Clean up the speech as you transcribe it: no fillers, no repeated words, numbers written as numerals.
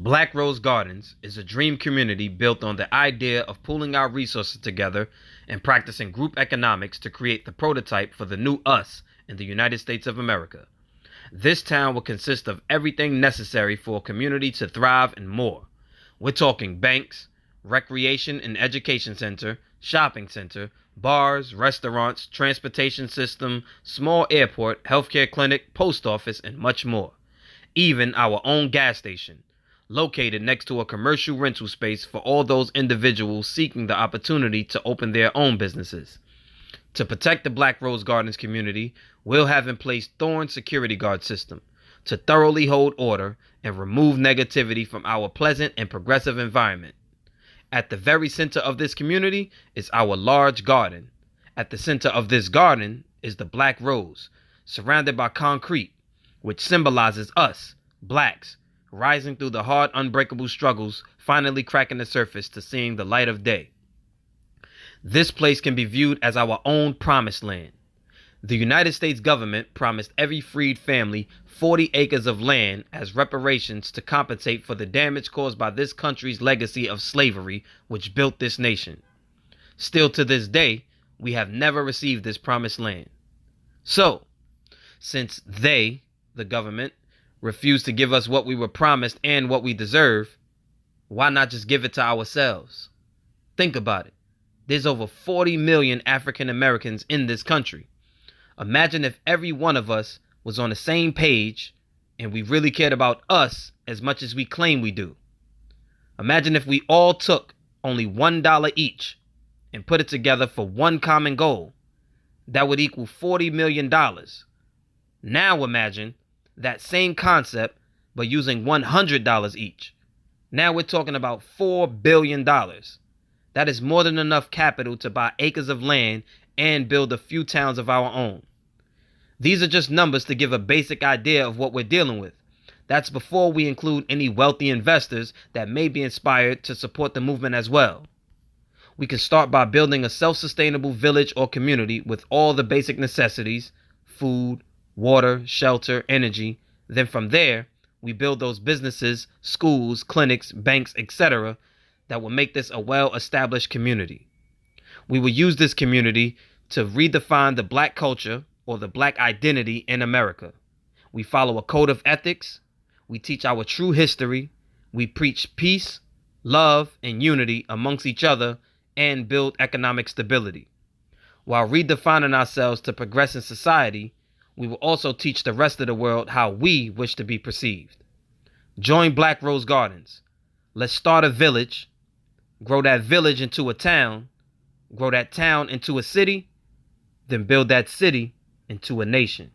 Black Rose Gardens is a dream community built on the idea of pooling our resources together and practicing group economics to create the prototype for the new us in the United States of America. This town will consist of everything necessary for a community to thrive and more. We're talking banks, recreation and education center, shopping center, bars, restaurants, transportation system, small airport, healthcare clinic, post office, and much more. Even our own gas station, located next to a commercial rental space for all those individuals seeking the opportunity to open their own businesses. To protect the Black Rose Gardens community, we'll have in place T.H.O.R.N Security Guard System to thoroughly hold order and remove negativity from our pleasant and progressive environment. At the very center of this community is our large garden. At the center of this garden is the Black Rose, surrounded by concrete, which symbolizes us, blacks, rising through the hard, unbreakable struggles, finally cracking the surface to seeing the light of day. This place can be viewed as our own promised land. The United States government promised every freed family 40 acres of land as reparations to compensate for the damage caused by this country's legacy of slavery, which built this nation. Still to this day, we have never received this promised land. So, since they, the government, refused to give us what we were promised and what we deserve, why not just give it to ourselves? Think about it. There's over 40 million African Americans in this country. Imagine if every one of us was on the same page and we really cared about us as much as we claim we do. Imagine if we all took only $1 each and put it together for one common goal. That would equal $40 million. Now imagine that same concept, but using $100 each. Now we're talking about $4 billion. That is more than enough capital to buy acres of land and build a few towns of our own. These are just numbers to give a basic idea of what we're dealing with. That's before we include any wealthy investors that may be inspired to support the movement as well. We can start by building a self-sustainable village or community with all the basic necessities, food, water, shelter, energy. Then from there, we build those businesses, schools, clinics, banks, etc. that will make this a well-established community. We will use this community to redefine the black culture or the black identity in America. We follow a code of ethics. We teach our true history. We preach peace, love, and unity amongst each other and build economic stability. While redefining ourselves to progress in society, we will also teach the rest of the world how we wish to be perceived. Join Black Rose Gardens. Let's start a village, grow that village into a town, grow that town into a city, then build that city into a nation.